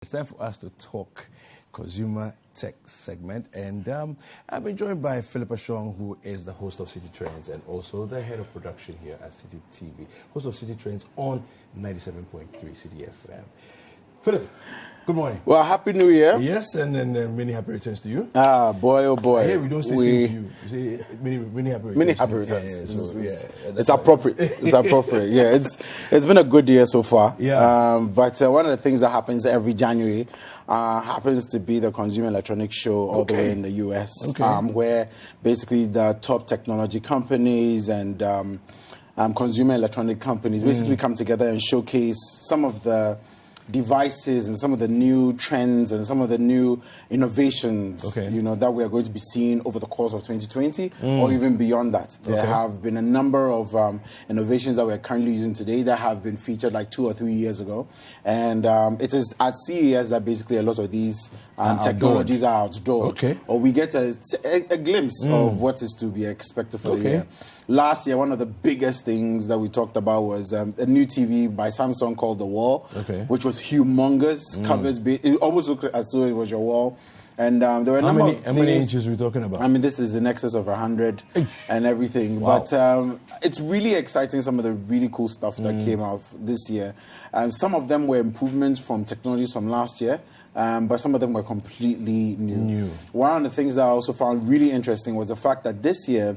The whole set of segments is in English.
It's time for us to talk consumer tech segment, and I've been joined by Philip Ashon, who is the host of Citi Trends and also the head of production here at Citi TV, host of Citi Trends on 97.3 Citi FM. Philip, good morning. Well, Happy New Year. Yes, and many happy returns to you. Ah, boy, oh boy. Here we don't say same to you. We say many happy returns. Many happy returns. It's appropriate. It's appropriate. Yeah, it's been a good year so far. Yeah. But one of the things that happens every January happens to be the Consumer Electronics Show all the way in the US, where basically the top technology companies and consumer electronic companies basically come together and showcase some of the devices and some of the new trends and some of the new innovations, that we are going to be seeing over the course of 2020 or even beyond that. There have been a number of innovations that we're currently using today that have been featured like 2 or 3 years ago. And it is at CES that basically a lot of these technologies are outdoored. Or we get a glimpse of what is to be expected for the year. Last year, one of the biggest things that we talked about was a new TV by Samsung called The Wall, which was humongous. Covers, it almost looked as though it was your wall. And there were a number of things. How many inches are we talking about? I mean, this is in excess of 100 and everything. Wow. But it's really exciting, some of the really cool stuff that came out this year. Some of them were improvements from technologies from last year. But some of them were completely new. One of the things that I also found really interesting was the fact that this year,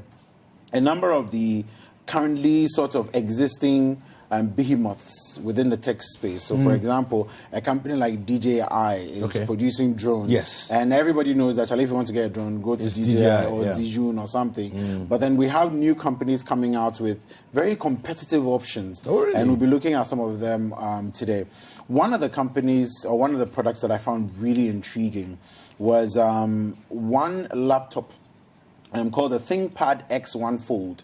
a number of the currently sort of existing behemoths within the tech space. So, for example, a company like DJI is producing drones. Yes. And everybody knows that if you want to get a drone, go to DJI or Zijun or something. But then we have new companies coming out with very competitive options. Oh, really? And we'll be looking at some of them today. One of the companies, or one of the products that I found really intriguing was one laptop called the ThinkPad X1 Fold.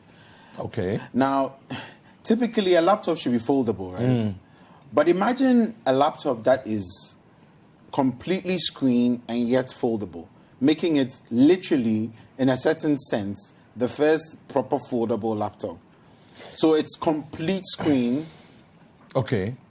Now, typically a laptop should be foldable, right? But imagine a laptop that is completely screen and yet foldable, making it literally, in a certain sense, the first proper foldable laptop. So it's complete screen,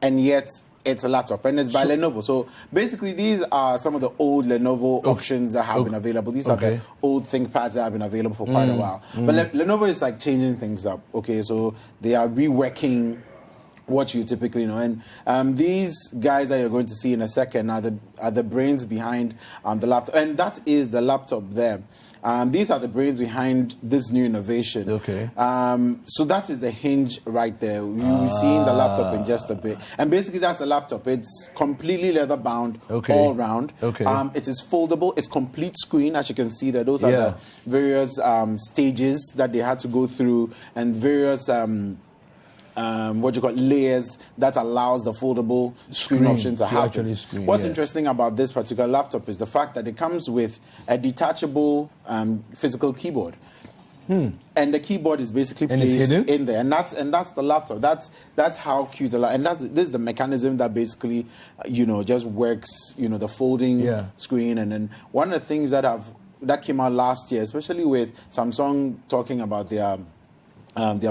and yet it's a laptop, and it's by Lenovo. So basically, these are some of the old Lenovo options that have been available. These are the old ThinkPads that have been available for quite a while. But Lenovo is like changing things up. So they are reworking what you typically know. And these guys that you're going to see in a second are the brains behind the laptop, and that is the laptop there. These are the brains behind this new innovation. So that is the hinge right there. You'll be seeing the laptop in just a bit. And basically that's the laptop. It's completely leather bound all around. It is foldable. It's complete screen. As you can see there, those are the various stages that they had to go through and various layers that allows the foldable screen option to happen. What's interesting about this particular laptop is the fact that it comes with a detachable physical keyboard. And the keyboard is basically placed in there, and that's the laptop. That's how cute the and this is the mechanism that basically just works. The folding screen, and then one of the things that came out last year, especially with Samsung talking about their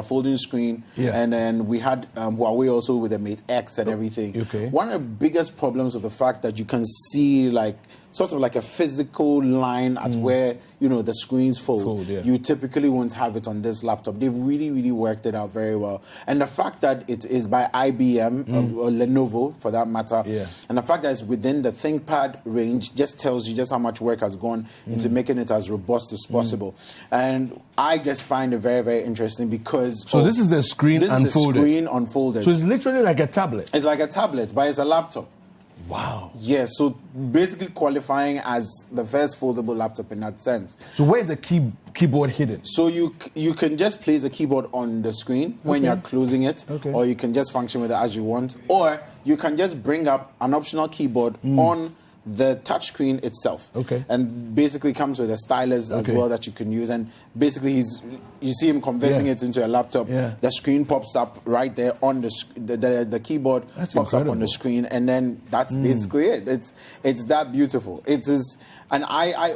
folding screen, and then we had Huawei also with the Mate X and everything. One of the biggest problems with the fact that you can see sort of like a physical line at where the screens fold. You typically won't have it on this laptop. They've really, really worked it out very well. And the fact that it is by IBM or Lenovo, for that matter, and the fact that it's within the ThinkPad range just tells you just how much work has gone into making it as robust as possible. And I just find it very, very interesting because this is the screen unfolded. This is the screen unfolded. So it's literally like a tablet. It's like a tablet, but it's a laptop. Wow. Yeah, so basically qualifying as the first foldable laptop in that sense. So where is the keyboard hidden? So you can just place the keyboard on the screen when you're closing it, or you can just function with it as you want, or you can just bring up an optional keyboard on the touchscreen itself. And basically comes with a stylus as well that you can use. And basically you see him converting it into a laptop. The screen pops up right there on the keyboard pops up on the screen, and then that's basically it. It's that beautiful. It is, and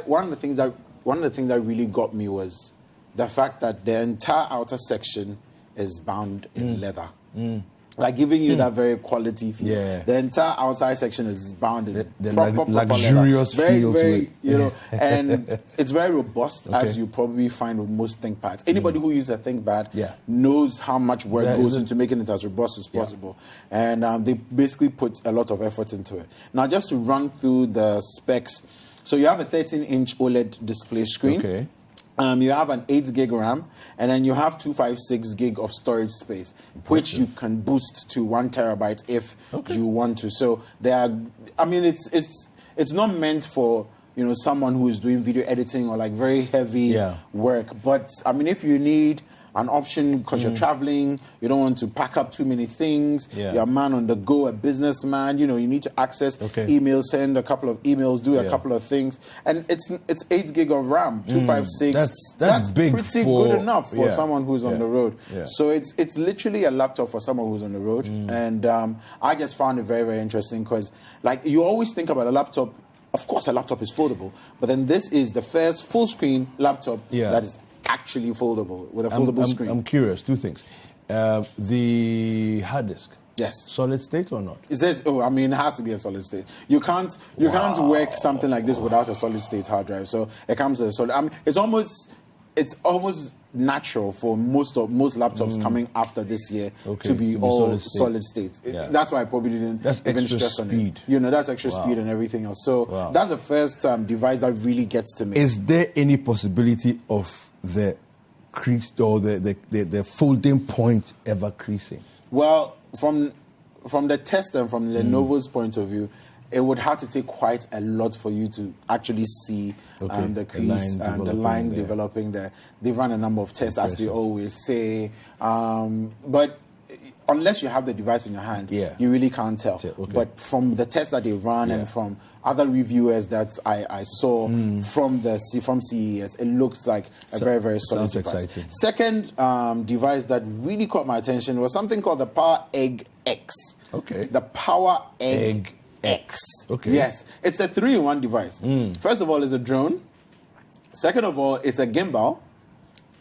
one of the things that really got me was the fact that the entire outer section is bound in leather. like giving you that very quality feel. Yeah. The entire outside section is bound in The proper luxurious leather. feel to very, it. you know, and it's very robust, Okay. as you probably find with most ThinkPads. Anybody who uses a ThinkPad Yeah. knows how much work Is goes it- into making it as robust as possible, and they basically put a lot of effort into it. Now, just to run through the specs, so you have a 13-inch OLED display screen. Okay. You have an 8 gig RAM, and then you have 256 gig of storage space, which you can boost to 1 terabyte if you want to. So there are, I mean, it's not meant for, you know, someone who is doing video editing or like very heavy work. But I mean, if you need an option because you're traveling, you don't want to pack up too many things, you're a man on the go, a businessman, you know, you need to access emails, send a couple of emails, do a couple of things. And it's 8 gig of RAM, 256. That's big pretty for, good enough for someone who's on the road. Yeah. So it's literally a laptop for someone who's on the road. And I just found it very, very interesting because, like, you always think about a laptop. Of course, a laptop is foldable, but then this is the first full screen laptop that is actually foldable with a foldable screen. I'm curious, two things. The hard disk. Yes. Solid state or not? It says, I mean, it has to be a solid state. You can't work something like this without a solid state hard drive. So it comes as a solid. I mean, it's almost natural for most laptops coming after this year to be all solid state. That's why I probably didn't even stress on it. You know, that's extra speed and everything else. So that's the first device that really gets to me. Is there any possibility of the crease or the folding point ever creasing? Well, from the test and from Lenovo's point of view, it would have to take quite a lot for you to actually see the crease and the line developing there. They've run a number of tests, as they always say. But unless you have the device in your hand, you really can't tell. But from the tests that they run and from other reviewers that I saw from CES, it looks like a very, very solid device. Exciting. Second device that really caught my attention was something called the Power Egg X. The Power Egg X. Yes, it's a 3-in-1 device. First of all, it's a drone. Second of all, it's a gimbal.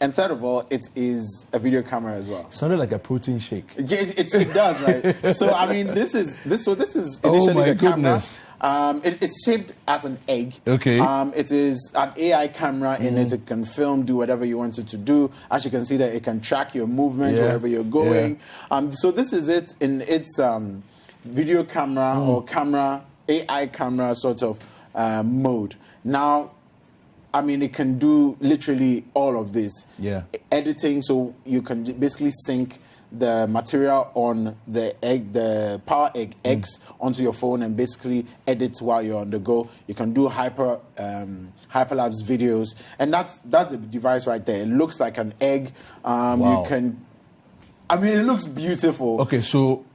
And third of all, it is a video camera as well. Sounded like a protein shake. It does, right? So I mean, this is initially the camera. It's shaped as an egg. It is an AI camera in it. It can film, do whatever you want it to do. As you can see, that it can track your movement wherever you're going. So this is it in its video camera or AI camera sort of mode. Now, I mean, it can do literally all of this. Editing, so you can basically sync the material on the Power Egg X onto your phone and basically edit while you're on the go. You can do hyperlapse videos, and that's the device right there. It looks like an egg. You can, I mean, it looks beautiful. So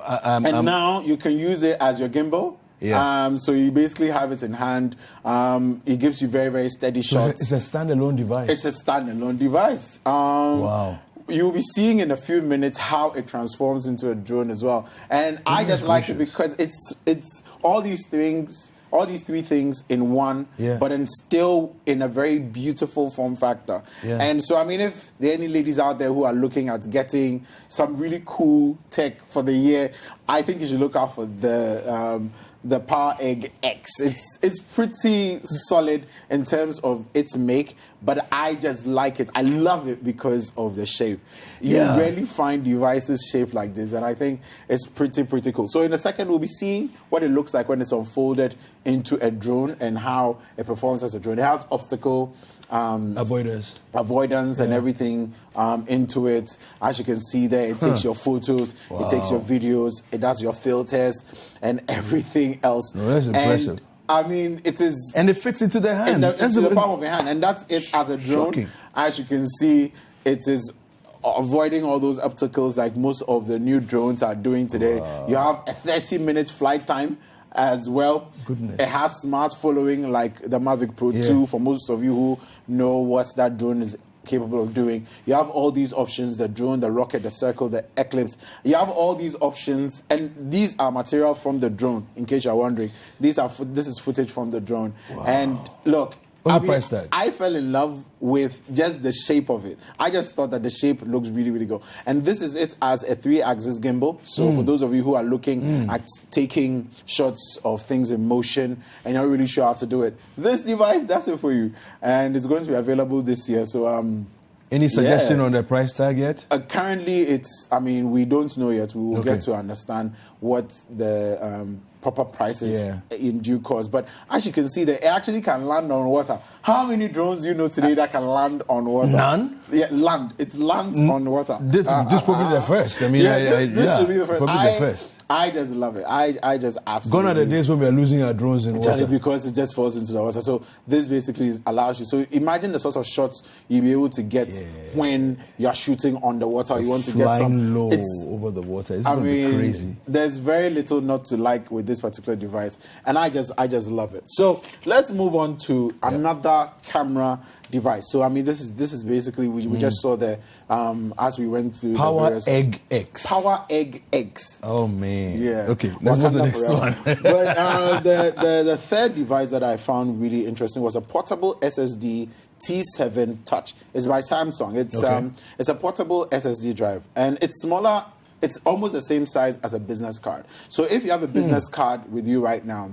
now you can use it as your gimbal. So you basically have it in hand. It gives you very, very steady shots. It's a standalone device. It's a standalone device. You'll be seeing in a few minutes how it transforms into a drone as well. And I just like it because it's all these things, all these three things in one, but then still in a very beautiful form factor. And so, I mean, if there are any ladies out there who are looking at getting some really cool tech for the year, I think you should look out for the Power Egg X. It's pretty solid in terms of its make, but I just like it. I love it because of the shape. You rarely find devices shaped like this, and I think it's pretty cool. So in a second, we'll be seeing what it looks like when it's unfolded into a drone and how it performs as a drone. It has obstacle avoidance and everything into it. As you can see there, it takes your photos, it takes your videos, it does your filters and everything else. That's impressive. And, I mean, it is... And it fits into the hand. Into the palm of your hand. And that's it as a drone. Shocking. As you can see, it is avoiding all those obstacles like most of the new drones are doing today. You have a 30-minute flight time as well. Goodness. It has smart following like the Mavic Pro 2 for most of you who know what that drone is capable of doing. You have all these options, the drone, the rocket, the circle, the eclipse. You have all these options, and these are material from the drone, in case you're wondering. This is footage from the drone. And look, What's the price tag? I fell in love with just the shape of it. I just thought that the shape looks really, really good. And this is it as a 3-axis gimbal. So for those of you who are looking at taking shots of things in motion and you're not really sure how to do it, this device does it for you. And it's going to be available this year. So any suggestion on the price tag yet? Currently, we don't know yet. We will get to understand what the proper prices in due course. But as you can see, they actually can land on water. How many drones do you know today that can land on water? None? Yeah, land. It lands on water. This probably the first. I mean, this should be the first. Probably the first. I just love it. I just absolutely. Gone are the days when we are losing our drones in water. Because it just falls into the water. So this basically allows you. So imagine the sort of shots you'll be able to get when you're shooting on the water. You want to get some low over the water. It's going to be crazy. There's very little not to like with this particular device, and I just love it. So let's move on to another camera device. So this is basically we just saw there as we went through Power Egg X. Power Egg X. Oh man. Yeah. Okay. Let's go to the next one. But the third device that I found really interesting was a portable SSD T7 Touch. It's by Samsung. It's a portable SSD drive, and it's smaller. It's almost the same size as a business card. So if you have a business card with you right now,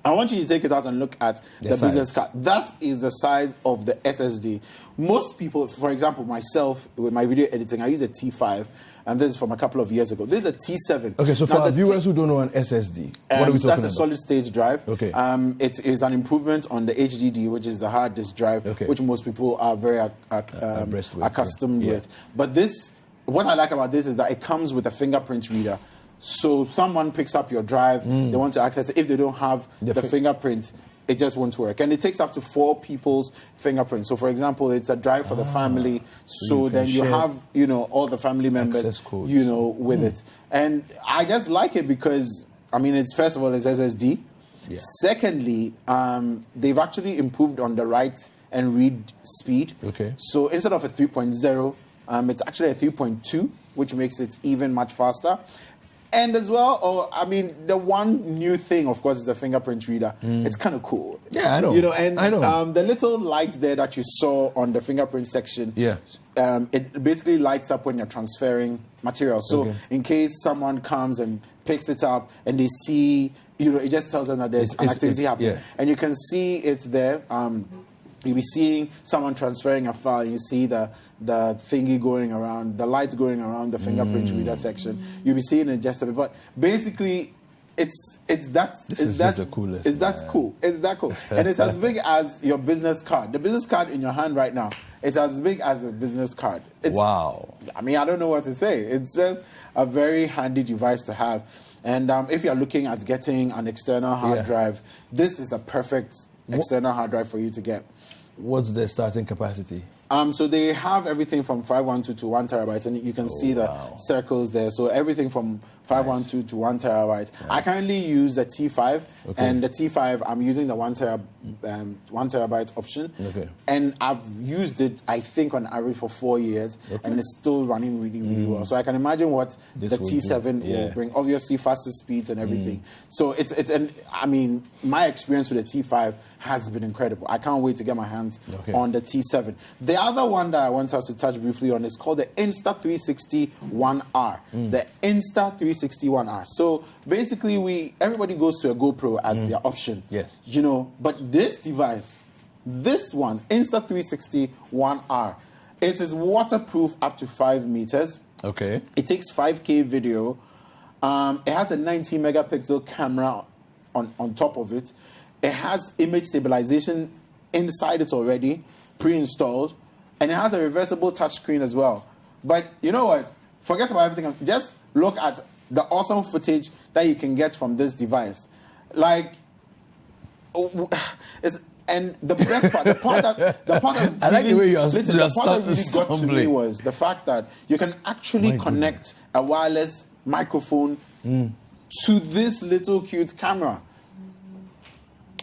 I want you to take it out and look at the business card. That is the size of the SSD. Most people, for example, myself, with my video editing, I use a T5, and this is from a couple of years ago. This is a T7. Okay, so for our viewers who don't know an SSD, what are we talking about? That's a solid-state drive. Okay. It is an improvement on the HDD, which is the hard disk drive, which most people are very accustomed with. But this, what I like about this is that it comes with a fingerprint reader. So someone picks up your drive, they want to access it. If they don't have the fingerprint, it just won't work. And it takes up to 4 people's fingerprints. So for example, it's a drive for the family. So then you have, all the family members, with it. And I just like it because, it's first of all, it's SSD. Yeah. Secondly, they've actually improved on the write and read speed. Okay. So instead of a 3.0, it's actually a 3.2, which makes it even much faster. And as well, the one new thing, of course, is the fingerprint reader. It's kind of cool. Yeah, I know. I know. The little lights there that you saw on the fingerprint section, it basically lights up when you're transferring material. So in case someone comes and picks it up and they see, it just tells them that there's an activity happening. Yeah. And you can see it's there. You'll be seeing someone transferring a file. You see the thingy going around, the lights going around the fingerprint reader section. You'll be seeing it just a bit. But basically, it's the coolest. It's that cool. It's that cool. And it's as big as your business card. The business card in your hand right now, it's as big as a business card. Wow. I don't know what to say. It's just a very handy device to have. And if you're looking at getting an external hard drive, this is a perfect external hard drive for you to get. What's the starting capacity? So they have everything from 512 to 1 terabyte, and you can see the circles there. So everything from 512 to 1 terabyte. Nice. I currently use the T5, and the T5, I'm using the 1 terabyte option. Okay. And I've used it, I think, on average for 4 years, and it's still running really, really well. So I can imagine what the T7 will bring. Obviously, faster speeds and everything. So my experience with the T5 has been incredible. I can't wait to get my hands on the T7. The other one that I want us to touch briefly on is called the Insta360 1R. The Insta360 So basically, everybody goes to a GoPro as their option. Yes. But this device, this one, Insta360 1R, it is waterproof up to 5 meters. Okay. It takes 5K video. It has a 90 megapixel camera on top of it. It has image stabilization inside it already, pre-installed. And it has a reversible touchscreen as well. But you know what? Forget about everything. Just look at the awesome footage that you can get from this device. And the best part, the part that I like the way you are the part that really got to me was the fact that you can actually connect a wireless microphone to this little cute camera.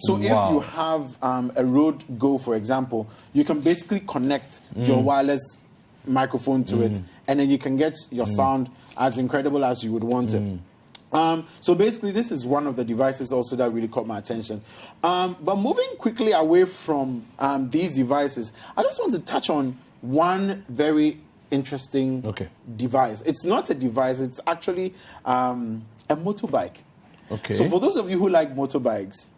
So if you have a Rode Go, for example, you can basically connect your wireless microphone to it, and then you can get your sound as incredible as you would want it. So basically, this is one of the devices also that really caught my attention. But moving quickly away from these devices, I just want to touch on one very interesting device. It's not a device, it's actually a motorbike. Okay. So for those of you who like motorbikes,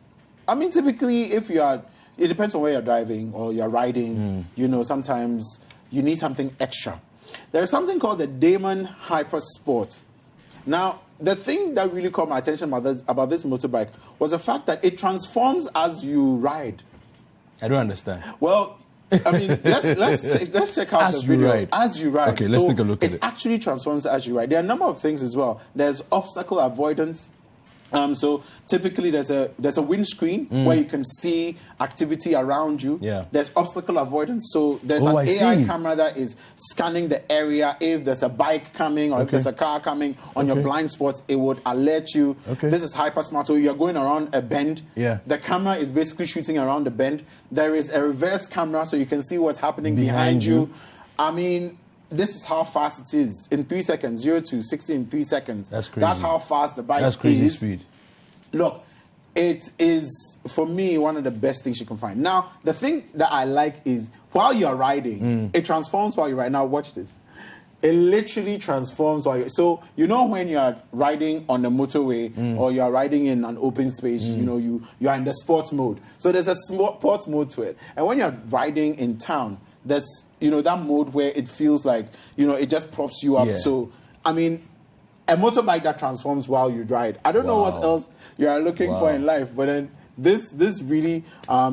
I mean, typically if you are, it depends on where you're driving or you're riding, you know, sometimes you need something extra. There's something called the Damon Hyper Sport. Now, the thing that really caught my attention about this motorbike was the fact that it transforms as you ride. I don't understand. Well, I mean, let's check out the video. As you ride. Okay, let's take a look at it. It actually transforms as you ride. There are a number of things as well. There's obstacle avoidance. So typically there's a windscreen where you can see activity around you. Yeah. There's obstacle avoidance. So there's an AI camera that is scanning the area. If there's a bike coming or if there's a car coming on your blind spot, it would alert you. This is hyper smart. So you're going around a bend. Yeah. The camera is basically shooting around the bend. There is a reverse camera so you can see what's happening behind you. I mean, this is how fast it is. In 3 seconds, 0 to 60 in 3 seconds. That's crazy. That's how fast the bike is. That's crazy speed. Look, it is, for me, one of the best things you can find. Now, the thing that I like is while you're riding, it transforms while you ride. Now, watch this. It literally transforms while you... So, you know when you're riding on the motorway or you're riding in an open space, you know, you are in the sports mode. So there's a sports mode to it. And when you're riding in town, there's, you know, that mode where it feels like, you know, it just props you up. So, I mean, a motorbike that transforms while you ride. I don't know what else you are looking for in life, but then this really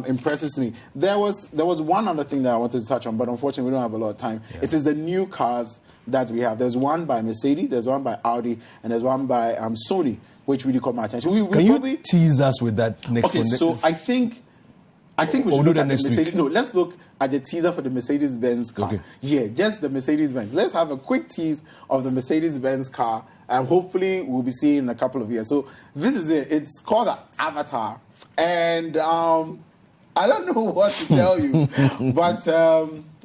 impresses me. There was one other thing that I wanted to touch on, but unfortunately we don't have a lot of time. It is the new cars that we have. There's one by Mercedes, there's one by Audi, and there's one by Sony, which really caught my attention. Can you tease us with that next one? Okay, so I think we should look at the Mercedes. No, let's look at the teaser for the Mercedes-Benz car. Okay. Yeah, just the Mercedes-Benz. Let's have a quick tease of the Mercedes-Benz car, and hopefully we'll be seeing in a couple of years. So this is it. It's called the Avatar, and I don't know what to tell you, but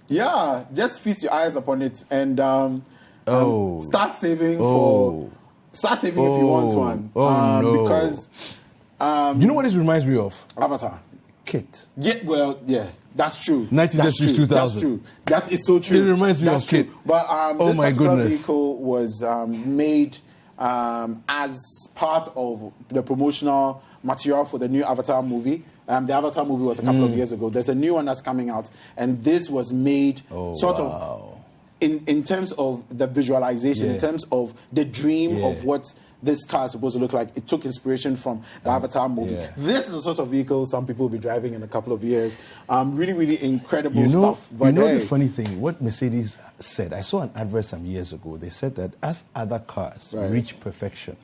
yeah, just feast your eyes upon it and start saving for. Start saving if you want one. Because you know what this reminds me of? Avatar. Kit. Yeah, well, yeah, that's true. 1920s, 2000. That's true. That is so true. It reminds me of Kit. But this particular vehicle was made as part of the promotional material for the new Avatar movie. The Avatar movie was a couple of years ago. There's a new one that's coming out, and this was made of in terms of the visualization, in terms of the dream of what this car is supposed to look like. It took inspiration from the Avatar movie. This is the sort of vehicle some people will be driving in a couple of years. Really, really incredible stuff. But the funny thing, what Mercedes said, I saw an advert some years ago. They said that as other cars reach perfection,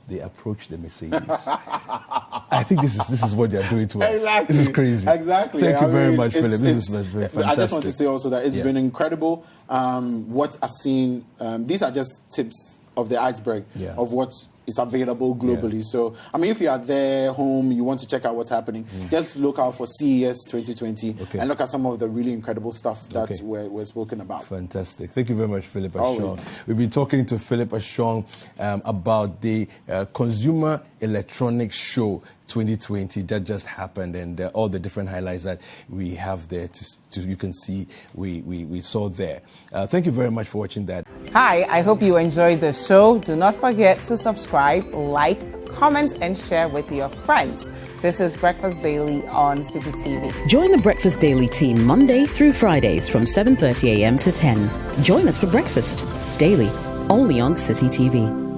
they approach the Mercedes. I think this is what they're doing to us. Exactly. This is crazy. Exactly. Thank you very much, Philip. This is fantastic. I just want to say also that it's been incredible. What I've seen, these are just tips of the iceberg of what is available globally. So, I mean, if you are there home, you want to check out what's happening, just look out for CES 2020 and look at some of the really incredible stuff that we're spoken about. Fantastic. Thank you very much, Philip Ashon. We've been talking to Philip Ashon about the Consumer Electronics Show 2020 that just happened, and all the different highlights that we have there to you can see we saw there. Thank you very much for watching that. Hi, I hope you enjoyed the show. Do not forget to subscribe, like, comment, and share with your friends. This is Breakfast Daily on Citi TV. Join the Breakfast Daily team Monday through Fridays from 7:30 a.m. to 10. Join us for breakfast daily, only on Citi TV.